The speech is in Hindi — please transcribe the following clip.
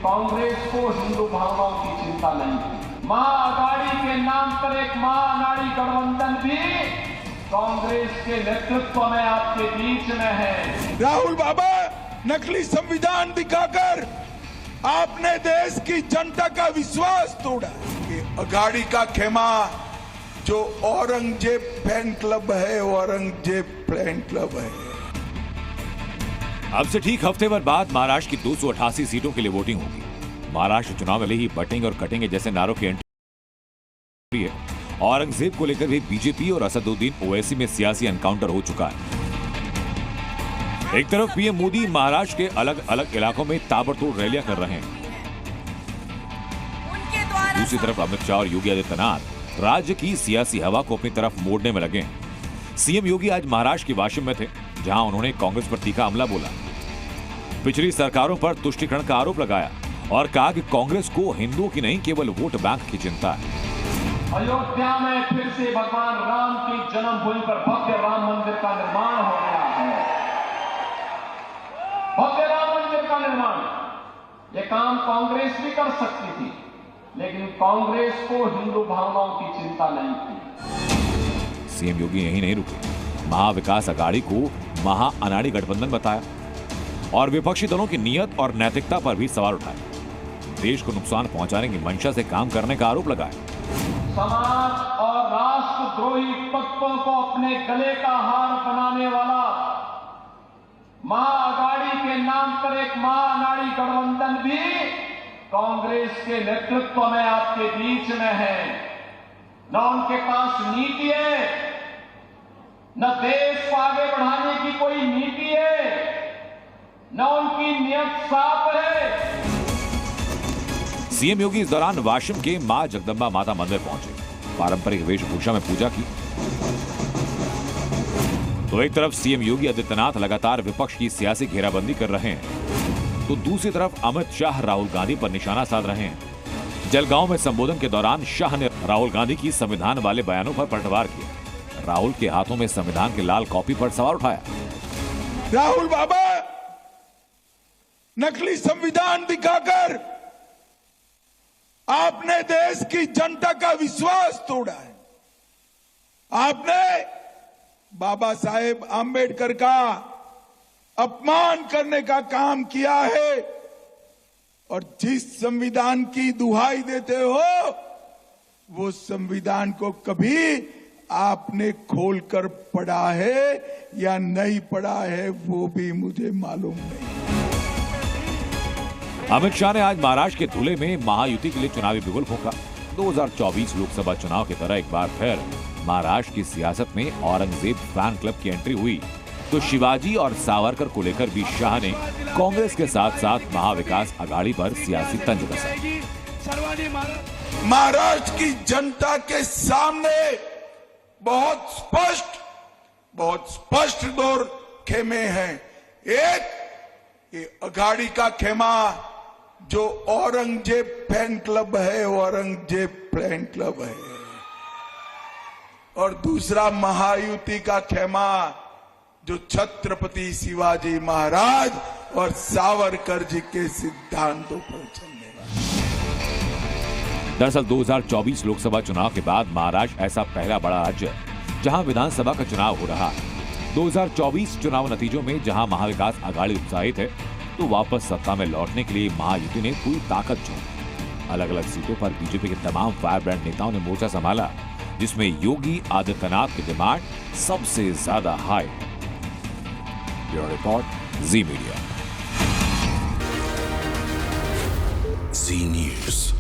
कांग्रेस को हिंदू भावनाओं की चिंता नहीं थी। महाअघाड़ी के नाम पर एक महाअनाड़ी गठबंधन भी कांग्रेस के नेतृत्व में आपके बीच में है। राहुल बाबा, नकली संविधान दिखाकर आपने देश की जनता का विश्वास तोड़ा। ये अघाड़ी का खेमा जो औरंगजेब फैन क्लब है, औरंगजेब फैन क्लब है। अब से ठीक हफ्ते भर बाद महाराष्ट्र की 288 सीटों के लिए वोटिंग होगी। महाराष्ट्र चुनाव में ही बटेंगे और कटेंगे जैसे नारों की एंट्री है। औरंगजेब को लेकर भी बीजेपी और असदुद्दीन ओवैसी में सियासी एनकाउंटर हो चुका है। एक तरफ पीएम मोदी महाराष्ट्र के अलग अलग इलाकों में ताबड़तोड़ रैलियां कर रहे हैं, दूसरी तरफ अमित शाह और योगी आदित्यनाथ राज्य की सियासी हवा को अपनी तरफ मोड़ने में लगे हैं। सीएम योगी आज महाराष्ट्र के वाशिम में थे, जहां उन्होंने कांग्रेस पर तीखा हमला बोला, पिछली सरकारों पर तुष्टीकरण का आरोप लगाया और कहा कि कांग्रेस को हिंदुओं की नहीं केवल वोट बैंक की चिंता है। अयोध्या में फिर से भगवान राम की जन्मभूमि पर भव्य राम मंदिर का निर्माण हो गया है। भव्य राम मंदिर का निर्माण, यह काम कांग्रेस भी कर सकती थी, लेकिन कांग्रेस को हिंदू भावनाओं की चिंता नहीं थी। सीएम योगी यही नहीं रुके, महाविकास अघाड़ी को महाअनाड़ी गठबंधन बताया और विपक्षी दलों की नियत और नैतिकता पर भी सवाल उठाए। देश को नुकसान पहुंचाने की मंशा से काम करने का आरोप लगाया। समाज और राष्ट्रद्रोही तत्वों को अपने गले का हार बनाने वाला महाअघाड़ी के नाम पर एक महाअनाड़ी गठबंधन भी कांग्रेस के नेतृत्व में आपके बीच में है। न उनके पास नीति है, न देश को आगे बढ़ाने की कोई नीति है, न उनकी नियत साफ है। सीएम योगी इस दौरान वाशिम के मां जगदंबा माता मंदिर पहुंचे, पारंपरिक वेशभूषा में पूजा की। तो एक तरफ सीएम योगी आदित्यनाथ लगातार विपक्ष की सियासी घेराबंदी कर रहे हैं, तो दूसरी तरफ अमित शाह राहुल गांधी पर निशाना साध रहे हैं। जलगांव में संबोधन के दौरान शाह ने राहुल गांधी की संविधान वाले बयानों पर पलटवार किया। राहुल के हाथों में संविधान के लाल कॉपी पर सवाल उठाया। राहुल बाबा, नकली संविधान दिखाकर आपने देश की जनता का विश्वास तोड़ा है। आपने बाबा साहेब आंबेडकर का अपमान करने का काम किया है और जिस संविधान की दुहाई देते हो, वो संविधान को कभी आपने खोलकर पढ़ा है या नहीं पढ़ा है, वो भी मुझे मालूम नहीं। अमित शाह ने आज महाराष्ट्र के धुले में महायुति के लिए चुनावी बिगुल फूंका। 2024 लोकसभा चुनाव की तरह एक बार फिर महाराष्ट्र की सियासत में औरंगजेब फैन क्लब की एंट्री हुई, तो शिवाजी और सावरकर को लेकर भी शाह ने कांग्रेस के साथ साथ महाविकास अघाड़ी पर सियासी तंज कसा। महाराष्ट्र की जनता के सामने बहुत स्पष्ट दो खेमे हैं। एक, ये अघाड़ी का खेमा जो औरंगजेब फैन क्लब है, औरंगजेब फैन क्लब है, और दूसरा महायुति का खेमा जो छत्रपति शिवाजी महाराज और सावरकर जी के सिद्धांतों पर चलने वाला। दरअसल 2024 लोकसभा चुनाव के बाद महाराष्ट्र ऐसा पहला बड़ा राज्य है जहां विधानसभा का चुनाव हो रहा है। 2024 चुनाव नतीजों में जहां महाविकास अघाड़ी उत्साहित है, तो वापस सत्ता में लौटने के लिए महायुति ने पूरी ताकत झोंकी। अलग अलग सीटों पर बीजेपी के तमाम फायर ब्रांड नेताओं ने मोर्चा संभाला, जिसमें योगी आदित्यनाथ की डिमांड सबसे ज्यादा हाई है। ब्यूरो रिपोर्ट, जी मीडिया। जी न्यूज़।